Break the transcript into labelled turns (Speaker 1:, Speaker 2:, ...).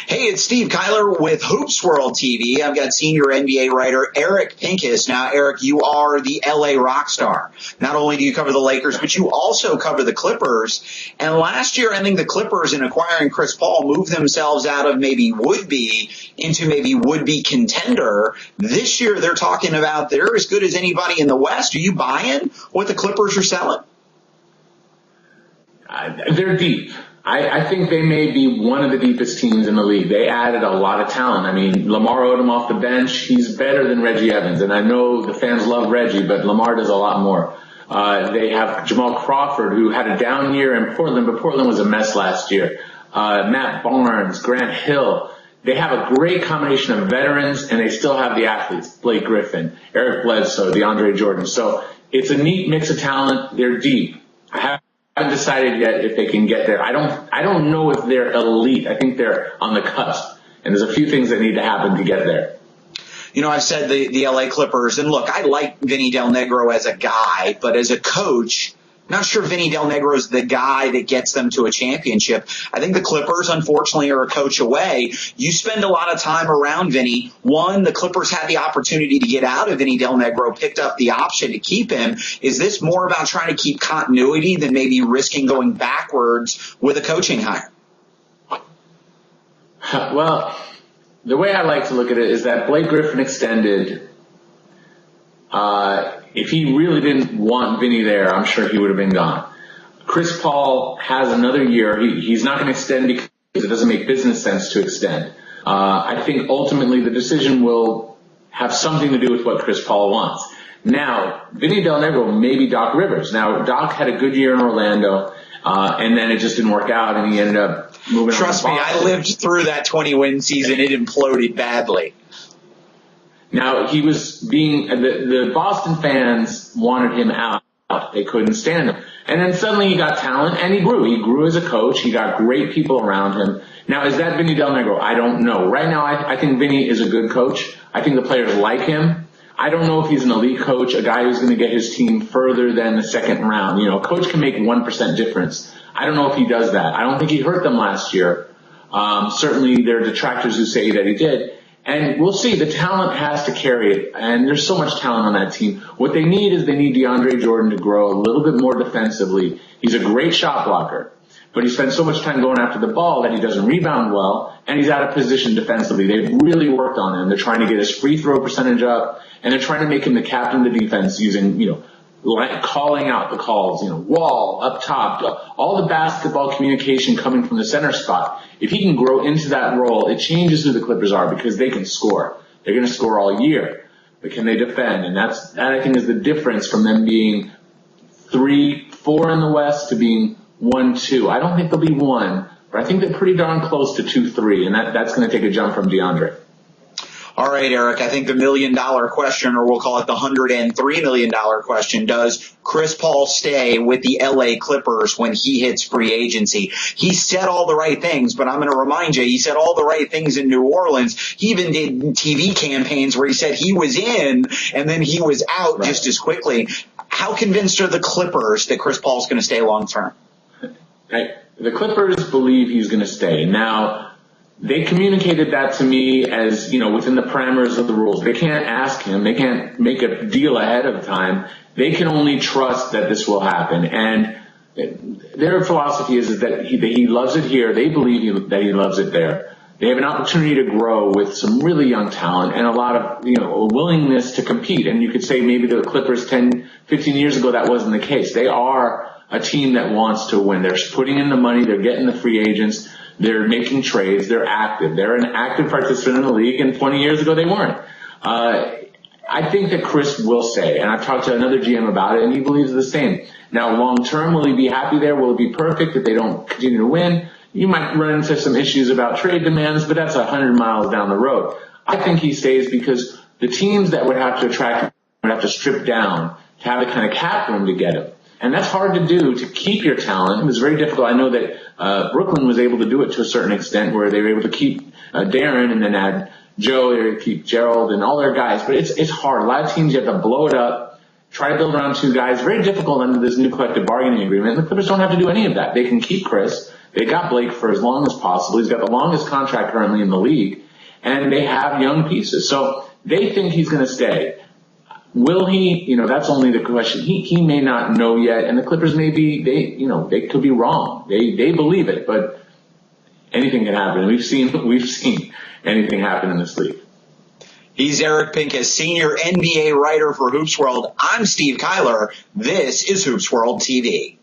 Speaker 1: Hey, it's Steve Kyler with HOOPSWORLD TV. I've got senior NBA writer Eric Pincus. Now, Eric, you are the LA rock star. Not only do you cover the Lakers, but you also cover the Clippers. And last year, I think the Clippers, in acquiring Chris Paul, moved themselves out of maybe would-be into maybe would-be contender. This year, they're talking about they're as good as anybody in the West. Are you buying what the Clippers are selling?
Speaker 2: They're deep. I think they may be one of the deepest teams in the league. They added a lot of talent. I mean, Lamar Odom off the bench, he's better than Reggie Evans. And I know the fans love Reggie, but Lamar does a lot more. They have Jamal Crawford, who had a down year in Portland, but Portland was a mess last year. Matt Barnes, Grant Hill. They have a great combination of veterans, and they still have the athletes, Blake Griffin, Eric Bledsoe, DeAndre Jordan. So it's a neat mix of talent. They're deep. I haven't decided yet if they can get there. I don't know if they're elite. I think they're on the cusp, and there's a few things that need to happen to get there.
Speaker 1: You know, I've said the LA Clippers, and look, I like Vinny Del Negro as a guy, but as a coach, not sure Vinny Del Negro is the guy that gets them to a championship. I think the Clippers, unfortunately, are a coach away. You spend a lot of time around Vinny. One, the Clippers had the opportunity to get out of Vinny Del Negro, picked up the option to keep him. Is this more about trying to keep continuity than maybe risking going backwards with a coaching hire?
Speaker 2: Well, the way I like to look at it is that Blake Griffin extended. If he really didn't want Vinny there, I'm sure he would have been gone. Chris Paul has another year. He's not going to extend because it doesn't make business sense to extend. I think ultimately the decision will have something to do with what Chris Paul wants. Now, Vinny Del Negro may be Doc Rivers. Now, Doc had a good year in Orlando, and then it just didn't work out, and he ended up moving on.
Speaker 1: Trust me, I lived through that 20-win season. It imploded badly.
Speaker 2: Now, he was the Boston fans wanted him out. They couldn't stand him. And then suddenly he got talent, and he grew. He grew as a coach. He got great people around him. Now, is that Vinny Del Negro? I don't know. Right now, I think Vinny is a good coach. I think the players like him. I don't know if he's an elite coach, a guy who's going to get his team further than the second round. You know, a coach can make 1% difference. I don't know if he does that. I don't think he hurt them last year. Certainly, there are detractors who say that he did. And we'll see. The talent has to carry it. And there's so much talent on that team. What they need is DeAndre Jordan to grow a little bit more defensively. He's a great shot blocker, but he spends so much time going after the ball that he doesn't rebound well, and he's out of position defensively. They've really worked on him. They're trying to get his free throw percentage up, and they're trying to make him the captain of the defense using, calling out the calls, wall, up top, all the basketball communication coming from the center spot. If he can grow into that role, it changes who the Clippers are because they can score. They're going to score all year. But can they defend? And that I think is the difference from them being 3-4 in the West to being 1-2. I don't think they'll be 1, but I think they're pretty darn close to 2-3, and that's going to take a jump from DeAndre.
Speaker 1: All right, Eric, I think the $1 million question, or we'll call it the $103 million question, does Chris Paul stay with the LA Clippers when he hits free agency? He said all the right things, but I'm going to remind you, he said all the right things in New Orleans. He even did TV campaigns where he said he was in and then he was out just as quickly. How convinced are the Clippers that Chris Paul's going to stay long term?
Speaker 2: The Clippers believe he's going to stay. Now, they communicated that to me as, within the parameters of the rules. They can't ask him. They can't make a deal ahead of time. They can only trust that this will happen. And their philosophy is that he loves it here. They believe that he loves it there. They have an opportunity to grow with some really young talent and a lot of, a willingness to compete. And you could say maybe the Clippers 10, 15 years ago, that wasn't the case. They are a team that wants to win. They're putting in the money. They're getting the free agents. They're making trades. They're active. They're an active participant in the league, and 20 years ago they weren't. I think that Chris will stay, and I've talked to another GM about it, and he believes the same. Now, long term, will he be happy there? Will it be perfect if they don't continue to win? You might run into some issues about trade demands, but that's 100 miles down the road. I think he stays because the teams that would have to attract him would have to strip down to have the kind of cap room to get him. And that's hard to do, to keep your talent. It was very difficult. I know that Brooklyn was able to do it to a certain extent, where they were able to keep Darren and then add Joe, or keep Gerald and all their guys. But it's hard. A lot of teams, you have to blow it up, try to build around two guys. Very difficult under this new collective bargaining agreement. The Clippers don't have to do any of that. They can keep Chris. They got Blake for as long as possible. He's got the longest contract currently in the league, and they have young pieces. So they think he's going to stay. Will he? That's only the question. He may not know yet, and the Clippers they could be wrong. They believe it, but anything can happen. We've seen anything happen in this league.
Speaker 1: He's Eric Pincus, senior NBA writer for HoopsWorld. I'm Steve Kyler. This is HoopsWorld TV.